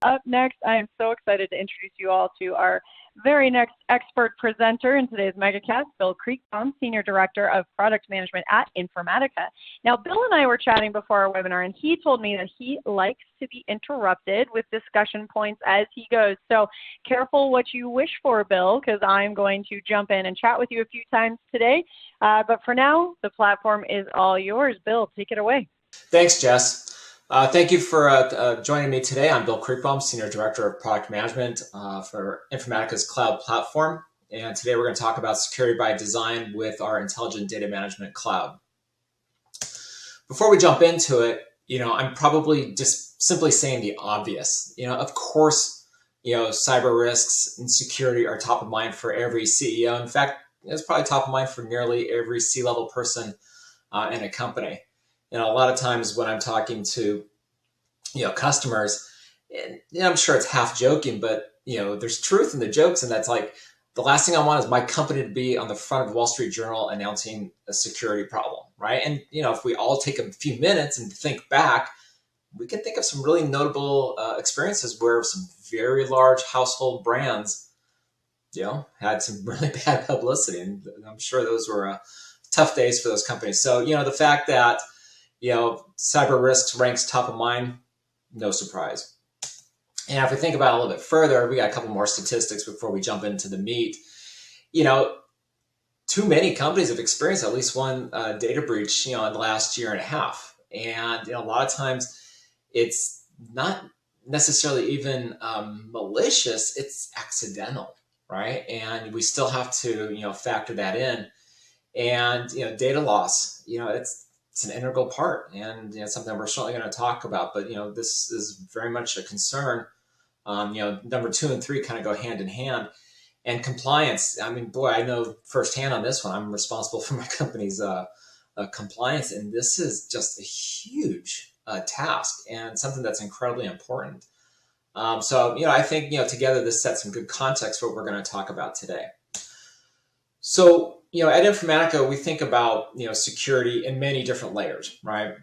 Up next, I am so excited to introduce you all to our very next expert presenter in today's MegaCast, Bill Kriegbaum, Senior Director of Product Management at Informatica. Now, Bill and I were chatting before our webinar, and he told me that he likes to be interrupted with discussion points as he goes. So careful what you wish for, Bill, because I'm going to jump in and chat with you a few times today. But for now, the platform is all yours. Bill, take it away. Thanks, Jess. Thank you for joining me today. I'm Bill Kriegbaum, Senior Director of Product Management for Informatica's cloud platform. And today we're going to talk about security by design with our Intelligent Data Management Cloud. Before we jump into it, I'm probably just simply saying the obvious. Of course, cyber risks and security are top of mind for every CEO. In fact, it's probably top of mind for nearly every C-level person in a company. A lot of times when I'm talking to, customers, and I'm sure it's half joking, but, there's truth in the jokes. And that's like, the last thing I want is my company to be on the front of Wall Street Journal announcing a security problem, right? And, if we all take a few minutes and think back, we can think of some really notable experiences where some very large household brands, had some really bad publicity. And I'm sure those were tough days for those companies. So, the fact that cyber risks ranks top of mind, no surprise. And if we think about it a little bit further, we got a couple more statistics before we jump into the meat. Too many companies have experienced at least one data breach, in the last year and a half. And a lot of times it's not necessarily even malicious, it's accidental, right? And we still have to, factor that in. And, data loss, it's an integral part, and something we're certainly going to talk about. But this is very much a concern. Number 2 and 3 kind of go hand in hand. And compliance. I mean, boy, I know firsthand on this one. I'm responsible for my company's compliance, and this is just a huge task and something that's incredibly important. So I think together this sets some good context for what we're going to talk about today. So at Informatica, we think about, security in many different layers, right?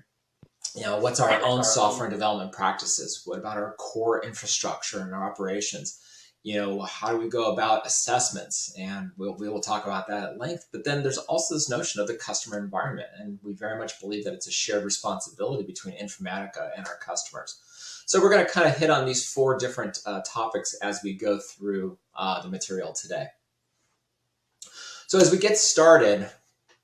What's our own software and development practices? What about our core infrastructure and our operations? How do we go about assessments? And we will talk about that at length. But then there's also this notion of the customer environment. And we very much believe that it's a shared responsibility between Informatica and our customers. So we're going to kind of hit on these 4 different topics as we go through the material today. So as we get started,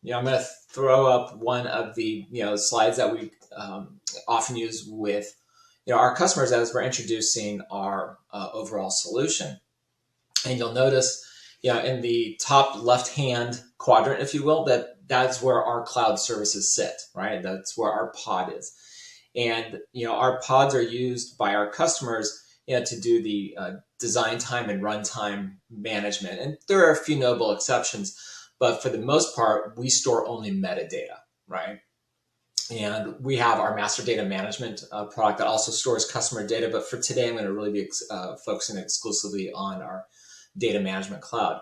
I'm going to throw up one of the slides that we often use with our customers as we're introducing our overall solution. And you'll notice in the top left-hand quadrant, if you will, that's where our cloud services sit, right? That's where our pod is. And our pods are used by our customers to do the design time and runtime management. And there are a few notable exceptions, but for the most part, we store only metadata, right? And we have our master data management product that also stores customer data. But for today, I'm going to really be focusing exclusively on our data management cloud.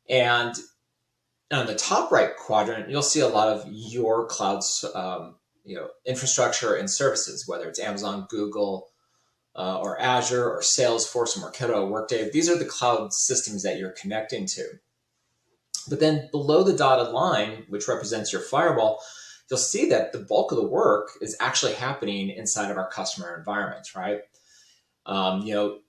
And on the top right quadrant, you'll see a lot of your cloud's infrastructure and services, whether it's Amazon, Google, or Azure, or Salesforce, or Marketo, or Workday. These are the cloud systems that you're connecting to. But then below the dotted line, which represents your firewall, you'll see that the bulk of the work is actually happening inside of our customer environments, right?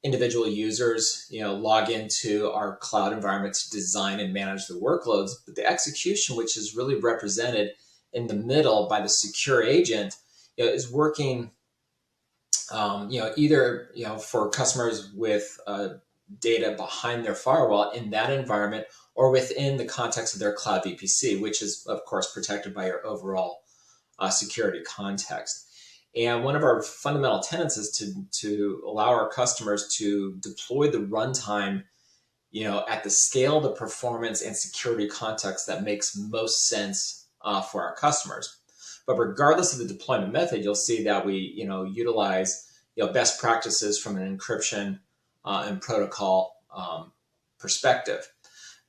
Individual users, log into our cloud environments to design and manage the workloads, but the execution, which is really represented in the middle by the secure agent, is working either for customers with data behind their firewall in that environment, or within the context of their cloud VPC, which is of course protected by your overall security context. And one of our fundamental tenets is to allow our customers to deploy the runtime, at the scale, the performance, and security context that makes most sense for our customers. But regardless of the deployment method, you'll see that we, utilize, best practices from an encryption and protocol perspective.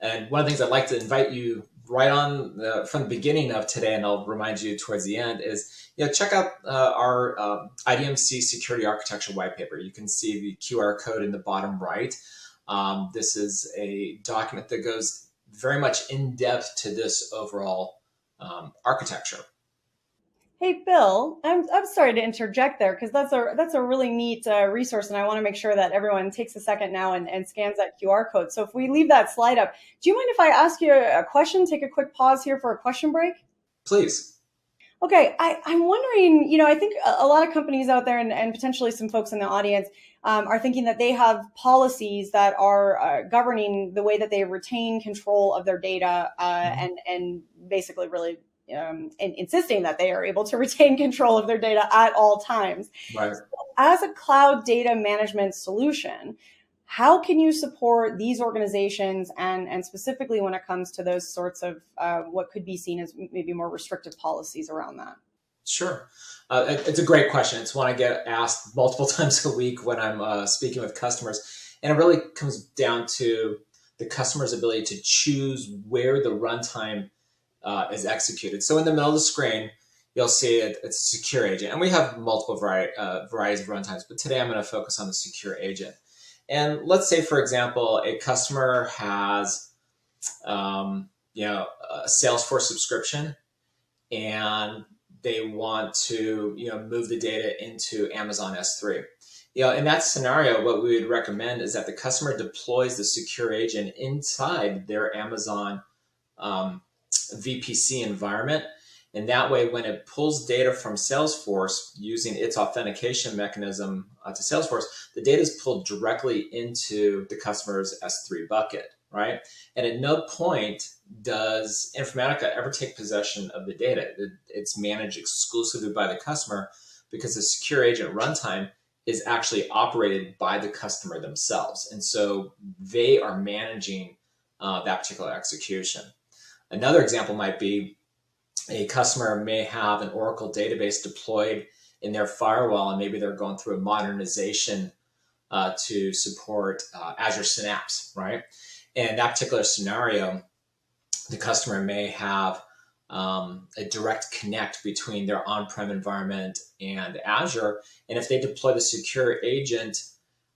And one of the things I'd like to invite you right on from the beginning of today, and I'll remind you towards the end, is check out our IDMC security architecture white paper. You can see the QR code in the bottom right. This is a document that goes very much in depth to this overall architecture. Hey, Bill, I'm sorry to interject there because that's a really neat resource, and I want to make sure that everyone takes a second now and scans that QR code. So if we leave that slide up, do you mind if I ask you a question? Take a quick pause here for a question break. Please. Okay, I'm wondering, I think a lot of companies out there and potentially some folks in the audience are thinking that they have policies that are governing the way that they retain control of their data and basically really insisting that they are able to retain control of their data at all times. Right. So as a cloud data management solution, how can you support these organizations and specifically when it comes to those sorts of what could be seen as maybe more restrictive policies around that? Sure. It's a great question. It's one I get asked multiple times a week when I'm speaking with customers. And it really comes down to the customer's ability to choose where the runtime is executed. So in the middle of the screen, you'll see it's a secure agent. And we have multiple varieties of runtimes, but today I'm going to focus on the secure agent. And let's say, for example, a customer has a Salesforce subscription, and they want to move the data into Amazon S3. In that scenario, what we would recommend is that the customer deploys the secure agent inside their Amazon VPC environment. And that way, when it pulls data from Salesforce using its authentication mechanism to Salesforce, the data is pulled directly into the customer's S3 bucket, right? And at no point does Informatica ever take possession of the data. It's managed exclusively by the customer because the secure agent runtime is actually operated by the customer themselves. And so they are managing that particular execution. Another example might be a customer may have an Oracle database deployed in their firewall, and maybe they're going through a modernization to support Azure Synapse, right? And that particular scenario, the customer may have a direct connect between their on-prem environment and Azure. And if they deploy the secure agent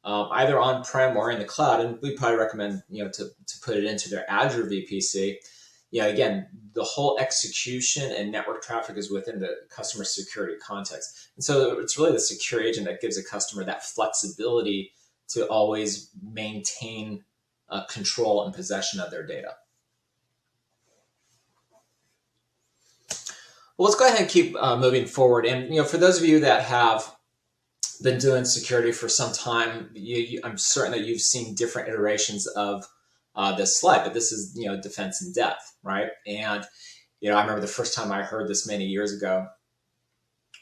either on-prem or in the cloud, and we probably recommend to put it into their Azure VPC, again, the whole execution and network traffic is within the customer security context. And so it's really the secure agent that gives a customer that flexibility to always maintain control and possession of their data. Well, let's go ahead and keep moving forward. And for those of you that have been doing security for some time, I'm certain that you've seen different iterations of this slide, but this is defense in depth, right? And I remember the first time I heard this many years ago,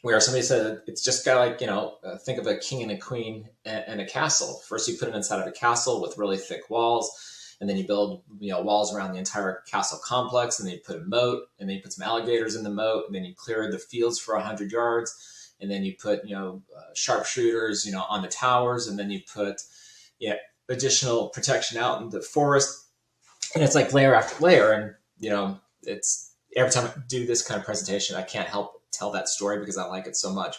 where somebody said it's just kind of like think of a king and a queen and a castle. First, you put it inside of a castle with really thick walls, and then you build walls around the entire castle complex, and then you put a moat, and then you put some alligators in the moat, and then you clear the fields for 100 yards, and then you put sharpshooters on the towers, and then you put additional protection out in the forest, and it's like layer after layer. And it's every time I do this kind of presentation, I can't help tell that story because I like it so much.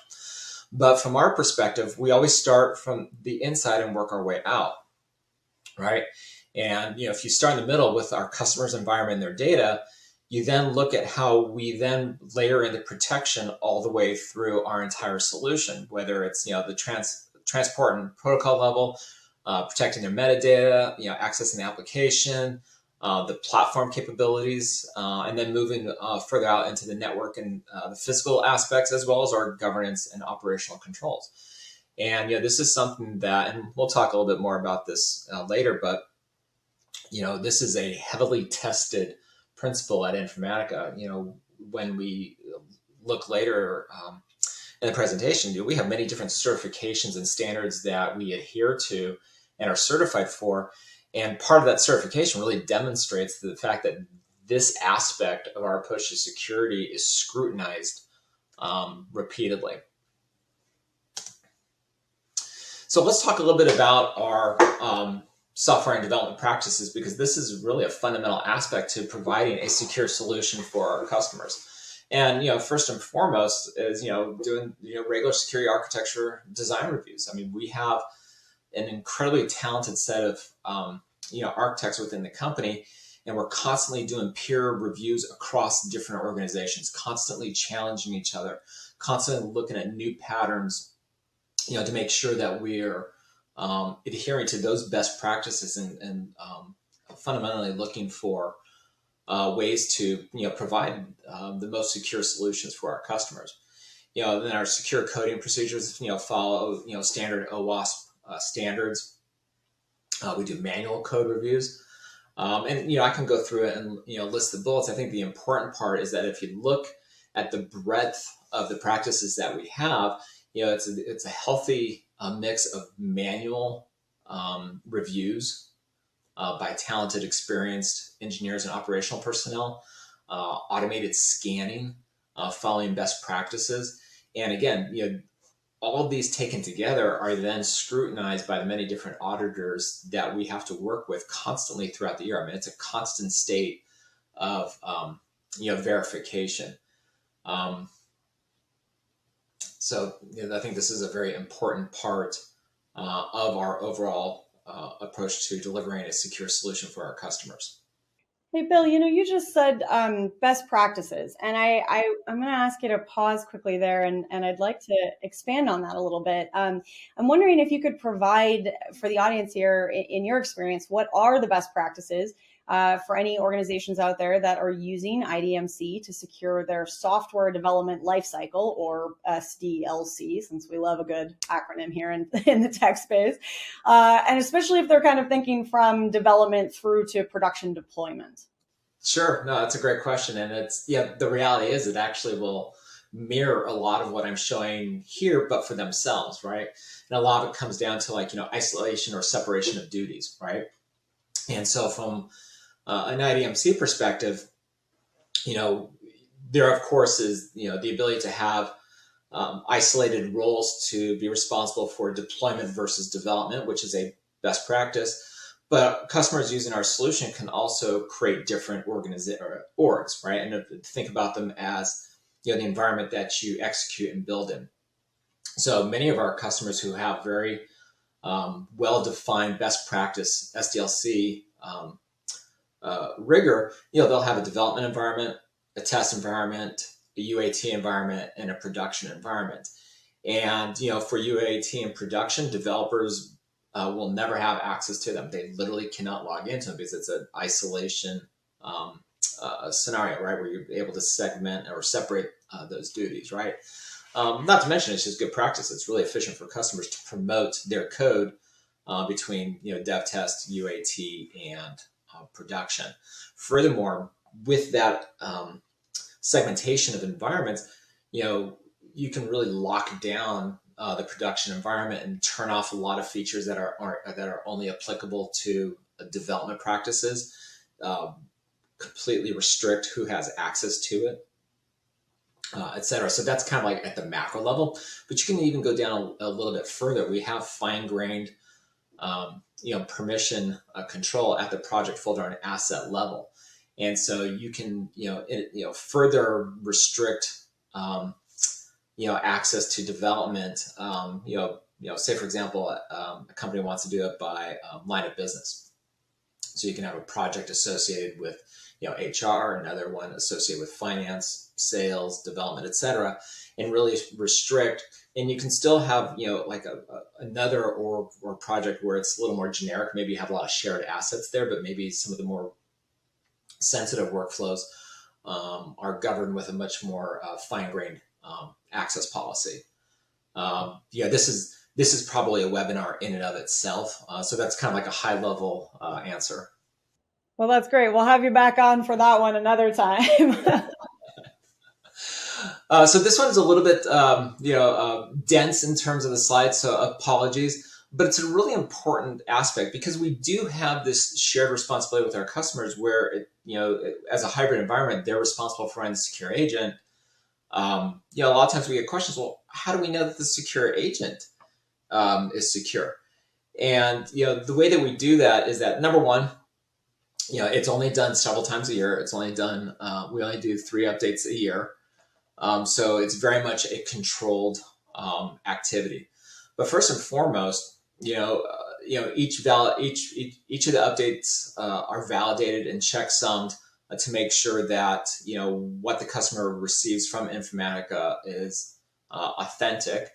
But from our perspective, we always start from the inside and work our way out, right? And if you start in the middle with our customers' environment and their data, you then look at how we then layer in the protection all the way through our entire solution, whether it's the transport and protocol level, protecting their metadata, accessing the application, the platform capabilities, and then moving further out into the network and the physical aspects, as well as our governance and operational controls. And this is something that, and we'll talk a little bit more about this later, but this is a heavily tested principle at Informatica. When we look later in the presentation, we have many different certifications and standards that we adhere to and are certified for. And part of that certification really demonstrates the fact that this aspect of our approach to security is scrutinized repeatedly. So let's talk a little bit about our software and development practices, because this is really a fundamental aspect to providing a secure solution for our customers. And first and foremost is doing regular security architecture design reviews. I mean, we have an incredibly talented set of architects within the company, and we're constantly doing peer reviews across different organizations, constantly challenging each other, constantly looking at new patterns, to make sure that we're adhering to those best practices and fundamentally looking for ways to provide the most secure solutions for our customers. Then our secure coding procedures follow standard OWASP standards. We do manual code reviews, and I can go through it and list the bullets. I think the important part is that if you look at the breadth of the practices that we have, it's a healthy mix of manual reviews by talented, experienced engineers and operational personnel, automated scanning, following best practices. And again, all of these taken together are then scrutinized by the many different auditors that we have to work with constantly throughout the year. I mean, it's a constant state of verification. So I think this is a very important part of our overall approach to delivering a secure solution for our customers. Hey, Bill, you just said best practices, and I'm going to ask you to pause quickly there, and I'd like to expand on that a little bit. I'm wondering if you could provide for the audience here, in your experience, what are the best practices for any organizations out there that are using IDMC to secure their software development lifecycle, or SDLC, since we love a good acronym here in the tech space, and especially if they're kind of thinking from development through to production deployment? Sure. No, that's a great question. And the reality is it actually will mirror a lot of what I'm showing here, but for themselves, right? And a lot of it comes down to isolation or separation of duties, right? And so from an IDMC perspective, there of course is the ability to have isolated roles to be responsible for deployment versus development, which is a best practice. But customers using our solution can also create different orgs, right? And think about them as the environment that you execute and build in. So many of our customers who have very well-defined best practice SDLC rigor, they'll have a development environment, a test environment, a UAT environment, and a production environment. And for UAT and production, developers will never have access to them. They literally cannot log into them because it's an isolation scenario, right, where you're able to segment or separate those duties, right? Not to mention, it's just good practice. It's really efficient for customers to promote their code between dev, test, UAT, and production. Furthermore, with that segmentation of environments, you can really lock down the production environment and turn off a lot of features that are only applicable to development practices, completely restrict who has access to it, etc. So that's kind of like at the macro level, but you can even go down a little bit further. We have fine-grained permission control at the project folder and asset level. And so you can, further restrict, access to development. Say for example, a company wants to do it by line of business. So you can have a project associated with, HR, another one associated with finance, sales, development, etc., and really restrict. And you can still have, another or project where it's a little more generic. Maybe you have a lot of shared assets there, but maybe some of the more sensitive workflows are governed with a much more fine-grained access policy. This is probably a webinar in and of itself. So that's kind of like a high-level answer. Well, that's great. We'll have you back on for that one another time. So this one is a little bit, dense in terms of the slides, so apologies. But it's a really important aspect because we do have this shared responsibility with our customers where, as a hybrid environment, they're responsible for running the secure agent. A lot of times we get questions, well, how do we know that the secure agent is secure? And the way that we do that is that, number one, it's only done several times a year. It's only done, we only do 3 updates a year. So it's very much a controlled activity. But first and foremost, each of the updates are validated and checksummed to make sure that what the customer receives from Informatica is authentic.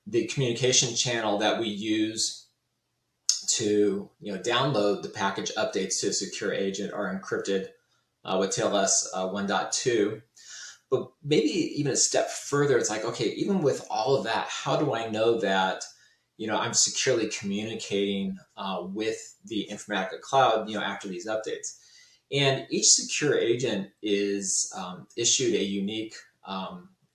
The communication channel that we use to download the package updates to a secure agent are encrypted with TLS 1.2. But maybe even a step further, it's like, okay, even with all of that, how do I know that I'm securely communicating with the Informatica cloud after these updates? And each secure agent is issued a unique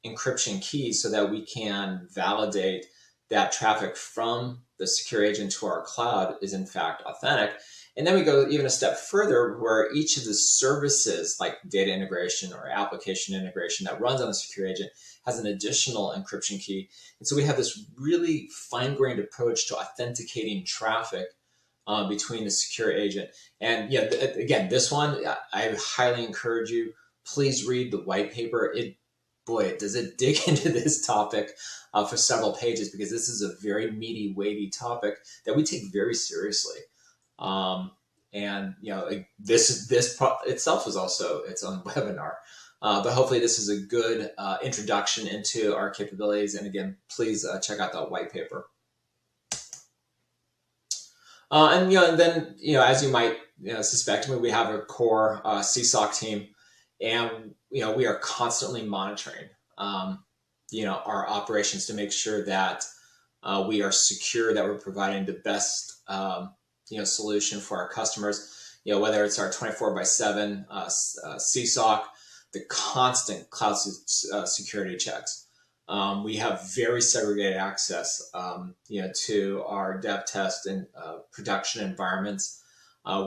encryption key so that we can validate that traffic from the secure agent to our cloud is in fact authentic. And then we go even a step further where each of the services like data integration or application integration that runs on the secure agent has an additional encryption key. And so we have this really fine-grained approach to authenticating traffic between the secure agent. And again, this one, I highly encourage you, please read the white paper. Does it dig into this topic for several pages, because this is a very meaty, weighty topic that we take very seriously. This itself is also its own webinar. But hopefully this is a good introduction into our capabilities. And again, please check out that white paper. And then as you might suspect, we have a core CSOC team, and we are constantly monitoring our operations to make sure that we are secure, that we're providing the best solution for our customers. Whether it's our 24/7 CSOC, the constant cloud security checks. We have very segregated access, to our dev test and production environments.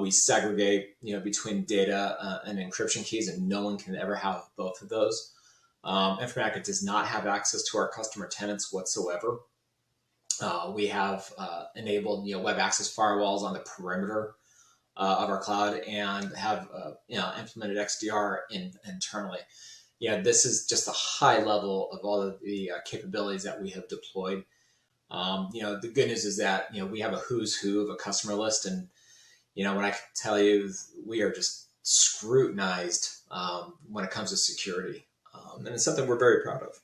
We segregate, between data and encryption keys, and no one can ever have both of those. Informatica does not have access to our customer tenants whatsoever. We have enabled, web access firewalls on the perimeter of our cloud, and have implemented XDR internally. This is just a high level of all of the capabilities that we have deployed. The good news is that we have a who's who of a customer list, and what I can tell you, we are just scrutinized when it comes to security, and it's something we're very proud of.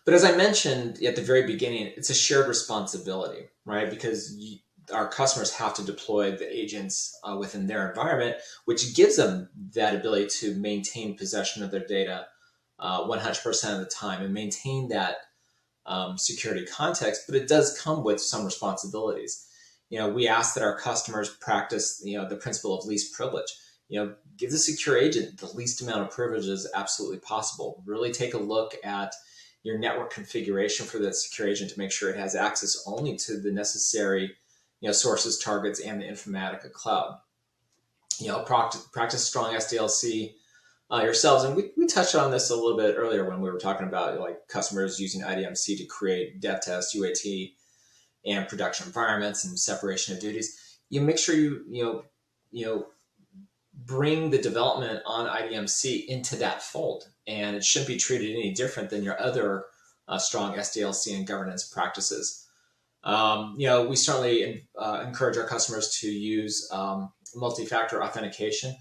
But as I mentioned at the very beginning, it's a shared responsibility, right? Because our customers have to deploy the agents within their environment, which gives them that ability to maintain possession of their data 100% of the time and maintain that security context. But it does come with some responsibilities. We ask that our customers practice, the principle of least privilege. Give the secure agent the least amount of privileges absolutely possible. Really take a look at your network configuration for that secure agent to make sure it has access only to the necessary sources, targets, and the Informatica cloud. Practice strong SDLC yourselves. And we touched on this a little bit earlier when we were talking about like customers using IDMC to create dev test, UAT, and production environments and separation of duties. You make sure you bring the development on IDMC into that fold, and it shouldn't be treated any different than your other strong SDLC and governance practices. We certainly encourage our customers to use multi-factor authentication.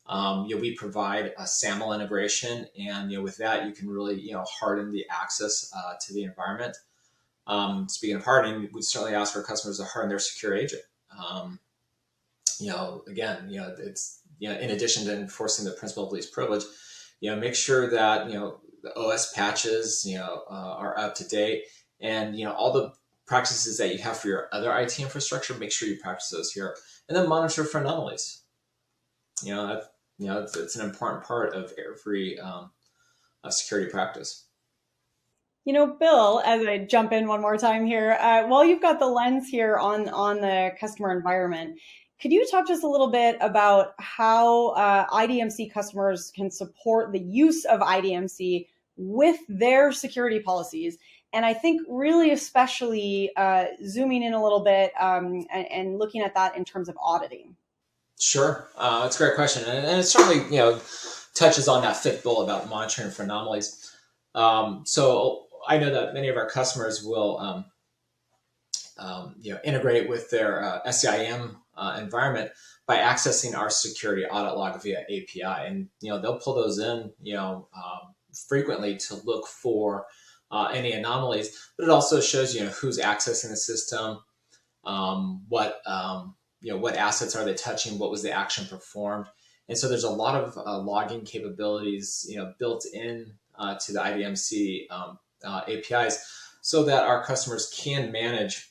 We provide a SAML integration, and with that you can really harden the access to the environment. Speaking of hardening, we certainly ask our customers to harden their secure agent. Again, it's in addition to enforcing the principle of least privilege, make sure that the OS patches are up to date, and all the practices that you have for your other IT infrastructure, make sure you practice those here, and then monitor for anomalies. It's an important part of every security practice. Bill, as I jump in one more time here, while you've got the lens here on the customer environment, could you talk to us a little bit about how IDMC customers can support the use of IDMC with their security policies, And I think really especially zooming in a little bit and looking at that in terms of auditing. Sure, that's a great question, and it certainly touches on that fifth bullet about monitoring for anomalies. So I know that many of our customers will integrate with their SCIM environment by accessing our security audit log via API, and they'll pull those in frequently to look for any anomalies. But it also shows who's accessing the system, what assets are they touching, what was the action performed, and so there's a lot of logging capabilities built in to the IDMC APIs, so that our customers can manage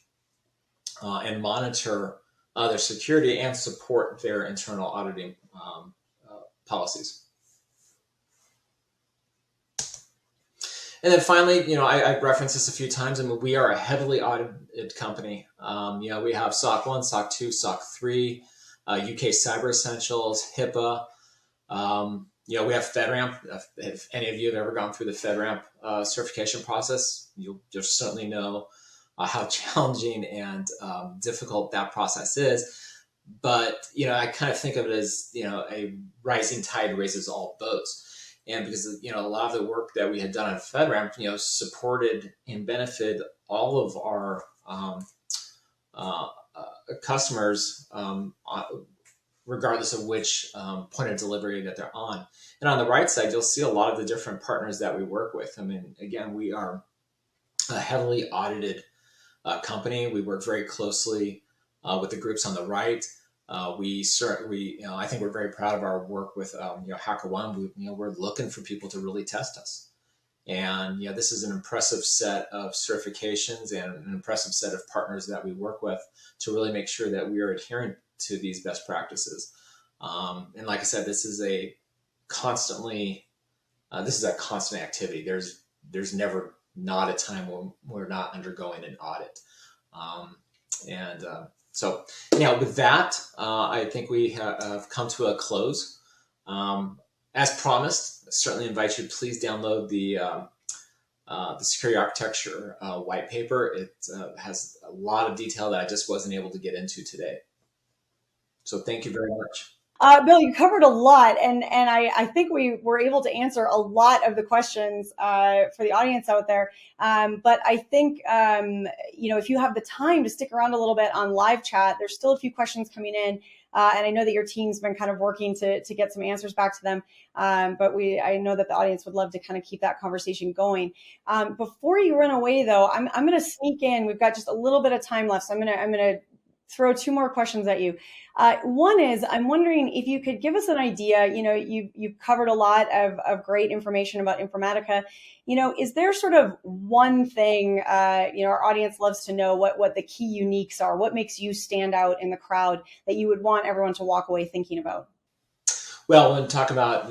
and monitor their security and support their internal auditing policies. And then finally, I've referenced this a few times. I mean, we are a heavily audited company. We have SOC 1, SOC 2, SOC 3, UK Cyber Essentials, HIPAA. We have FedRAMP. If any of you have ever gone through the FedRAMP certification process, you'll just certainly know how challenging and difficult that process is. But, I kind of think of it as, a rising tide raises all boats. And because, a lot of the work that we had done on FedRAMP, supported and benefited all of our customers, regardless of which point of delivery that they're on. And on the right side, you'll see a lot of the different partners that we work with. I mean, again, we are a heavily audited company. We work very closely with the groups on the right. I think we're very proud of our work with HackerOne. We're looking for people to really test us, and this is an impressive set of certifications and an impressive set of partners that we work with to really make sure that we are adhering to these best practices. And like I said, this is a constant activity. There's never not a time when we're not undergoing an audit. So with that, I think we have come to a close. As promised, I certainly invite you to please download the security architecture white paper. It has a lot of detail that I just wasn't able to get into today. So thank you very much. Bill, you covered a lot, and I think we were able to answer a lot of the questions for the audience out there. But I think, if you have the time to stick around a little bit on live chat, there's still a few questions coming in. And I know that your team's been kind of working to get some answers back to them. But I know that the audience would love to kind of keep that conversation going. Before you run away, though, I'm going to sneak in. We've got just a little bit of time left, so I'm going to throw two more questions at you. One is, I'm wondering if you could give us an idea. You've covered a lot of great information about Informatica. Is there sort of one thing, our audience loves to know what the key uniques are? What makes you stand out in the crowd that you would want everyone to walk away thinking about? Well, when talking about,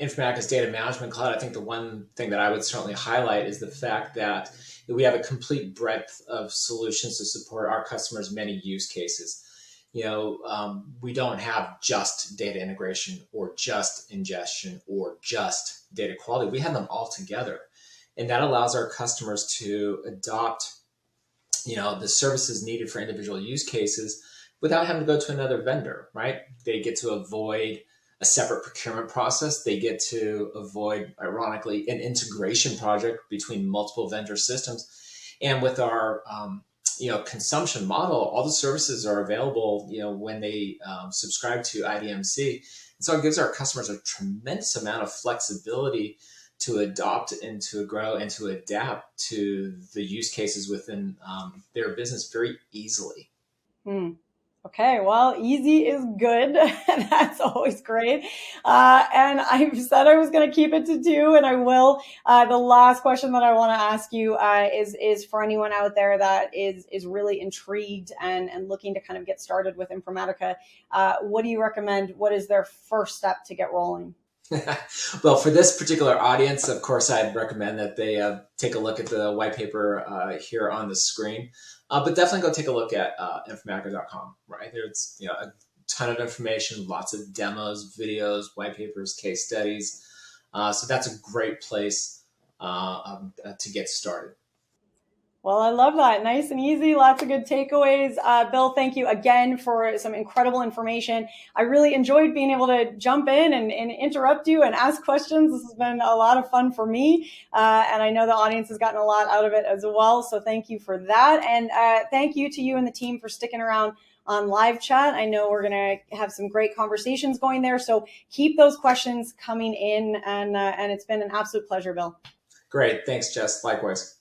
Informatica's data management cloud, I think the one thing that I would certainly highlight is the fact that we have a complete breadth of solutions to support our customers' many use cases. We don't have just data integration or just ingestion or just data quality. We have them all together. And that allows our customers to adopt, the services needed for individual use cases without having to go to another vendor, right? They get to avoid a separate procurement process. They get to avoid, ironically, an integration project between multiple vendor systems. And with our consumption model, all the services are available, when they subscribe to IDMC. And so it gives our customers a tremendous amount of flexibility to adopt and to grow and to adapt to the use cases within their business very easily. Okay, well, easy is good. That's always great. And I said I was going to keep it to two, and I will. The last question that I want to ask you is for anyone out there that is really intrigued and looking to kind of get started with Informatica. What do you recommend? What is their first step to get rolling? Well, for this particular audience, of course, I'd recommend that they take a look at the white paper here on the screen. But definitely go take a look at Informatica.com, right? There's a ton of information, lots of demos, videos, white papers, case studies. So that's a great place to get started. Well, I love that. Nice and easy. Lots of good takeaways. Bill, thank you again for some incredible information. I really enjoyed being able to jump in and interrupt you and ask questions. This has been a lot of fun for me. And I know the audience has gotten a lot out of it as well. So thank you for that. And thank you to you and the team for sticking around on live chat. I know we're going to have some great conversations going there. So keep those questions coming in. And it's been an absolute pleasure, Bill. Great. Thanks, Jess. Likewise.